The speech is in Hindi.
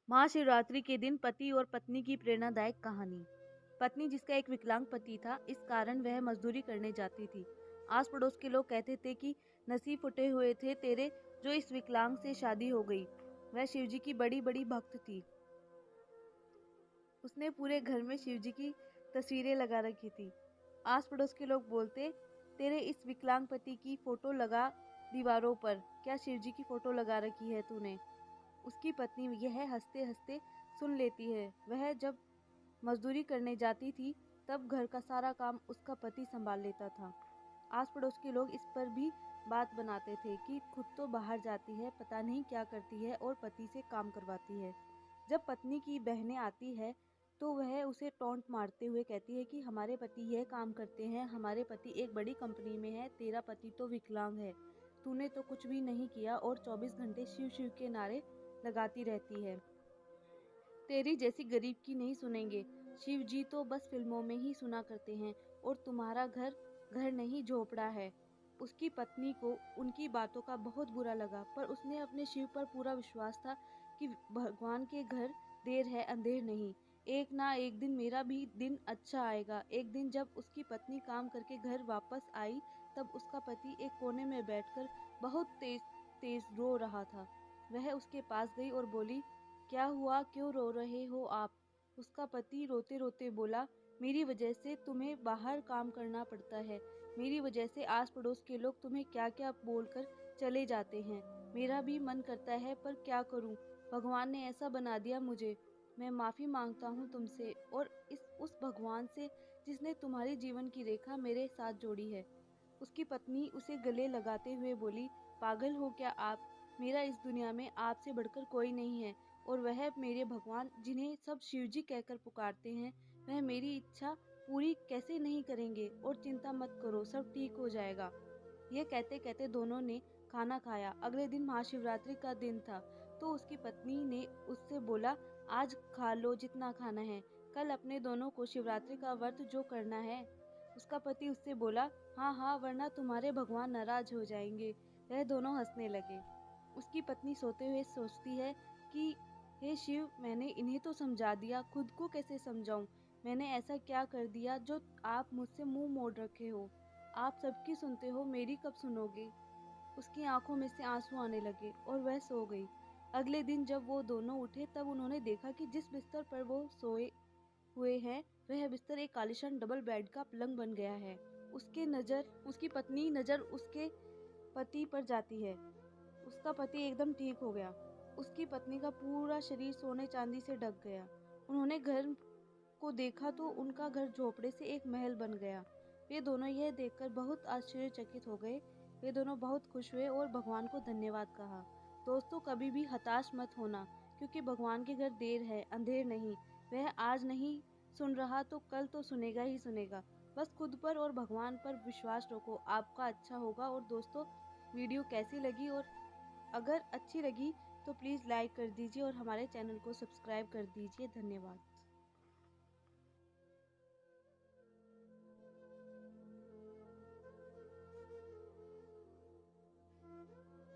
महाशिवरात्रि के दिन पति और पत्नी की प्रेरणादायक कहानी। पत्नी जिसका एक विकलांग पति था, इस कारण वह मजदूरी करने जाती थी। आस पड़ोस के लोग कहते थे कि नसीब फूटे हुए थे तेरे, जो इस विकलांग से शादी हो गई। वह शिवजी की बड़ी बड़ी भक्त थी। उसने पूरे घर में शिवजी की तस्वीरें लगा रखी थी। आस पड़ोस के लोग बोलते, तेरे इस विकलांग पति की फोटो लगा दीवारों पर, क्या शिवजी की फोटो लगा रखी है तूने। उसकी पत्नी यह हंसते हंसते सुन लेती है। वह जब मजदूरी करने जाती थी तब घर का सारा काम उसका पति संभाल लेता था। आस पड़ोस के लोग इस पर भी बात बनाते थे कि खुद तो बाहर जाती है, पता नहीं क्या करती है और पति से काम करवाती है। जब पत्नी की बहनें आती है तो वह उसे टोंट मारते हुए कहती है कि हमारे पति यह काम करते हैं, हमारे पति एक बड़ी कंपनी में है, तेरा पति तो विकलांग है, तूने तो कुछ भी नहीं किया और 24 घंटे शिव शिव के नारे लगाती रहती है। तेरी जैसी गरीब की नहीं सुनेंगे, शिव जी तो बस फिल्मों में ही सुना करते हैं और तुम्हारा घर घर नहीं झोपड़ा है। उसकी पत्नी को उनकी बातों का बहुत बुरा लगा, पर उसने अपने शिव पर पूरा विश्वास था कि भगवान के घर देर है अंधेर नहीं, एक ना एक दिन मेरा भी दिन अच्छा आएगा। एक दिन जब उसकी पत्नी काम करके घर वापस आई तब उसका पति एक कोने में बैठकर बहुत तेज तेज रो रहा था। वह उसके पास गई और बोली, क्या हुआ, क्यों रो रहे हो आप। उसका पति रोते रोते बोला, मेरी वजह से तुम्हें बाहर काम करना पड़ता है, मेरी वजह से आस पड़ोस के लोग तुम्हें क्या क्या बोलकर चले जाते हैं। मेरा भी मन करता है पर क्या करूं, भगवान ने ऐसा बना दिया मुझे। मैं माफ़ी मांगता हूं तुमसे और उस भगवान से जिसने तुम्हारी जीवन की रेखा मेरे साथ जोड़ी है। उसकी पत्नी उसे गले लगाते हुए बोली, पागल हो क्या आप, मेरा इस दुनिया में आपसे बढ़कर कोई नहीं है और वह मेरे भगवान जिन्हें सब शिवजी कहकर पुकारते हैं, वह मेरी इच्छा पूरी कैसे नहीं करेंगे। और चिंता मत करो, सब ठीक हो जाएगा। ये कहते कहते दोनों ने खाना खाया। अगले दिन महाशिवरात्रि का दिन था तो उसकी पत्नी ने उससे बोला, आज खा लो जितना खाना है, कल अपने दोनों को शिवरात्रि का व्रत जो करना है। उसका पति उससे बोला, हाँ हाँ, वरना तुम्हारे भगवान नाराज हो जाएंगे। वह दोनों हंसने लगे। उसकी पत्नी सोते हुए सोचती है कि हे शिव, मैंने इन्हें तो समझा दिया, खुद को कैसे समझाऊं। मैंने ऐसा क्या कर दिया जो आप मुझसे मुंह मोड़ रखे हो। आप सबकी सुनते हो, मेरी कब सुनोगे। उसकी आंखों में से आंसू आने लगे और वह सो गई। अगले दिन जब वो दोनों उठे तब उन्होंने देखा कि जिस बिस्तर पर वो सोए हुए हैं वह बिस्तर एक आलीशान डबल बेड का पलंग बन गया है। उसकी पत्नी नजर उसके पति पर जाती है। उसका पति एकदम ठीक हो गया। उसकी पत्नी का पूरा शरीर सोने चांदी से ढक गया। उन्होंने घर को देखा तो उनका घर झोपड़े से एक महल बन गया। वे दोनों यह देखकर बहुत आश्चर्यचकित हो गए। वे दोनों बहुत खुश हुए और भगवान को धन्यवाद कहा। दोस्तों, कभी भी हताश मत होना, क्योंकि भगवान के घर देर है अंधेर नहीं। वह आज नहीं सुन रहा तो कल तो सुनेगा ही सुनेगा। बस खुद पर और भगवान पर विश्वास रखो, आपका अच्छा होगा। और दोस्तों, वीडियो कैसी लगी, और अगर अच्छी लगी तो प्लीज़ लाइक कर दीजिए और हमारे चैनल को सब्सक्राइब कर दीजिए। धन्यवाद।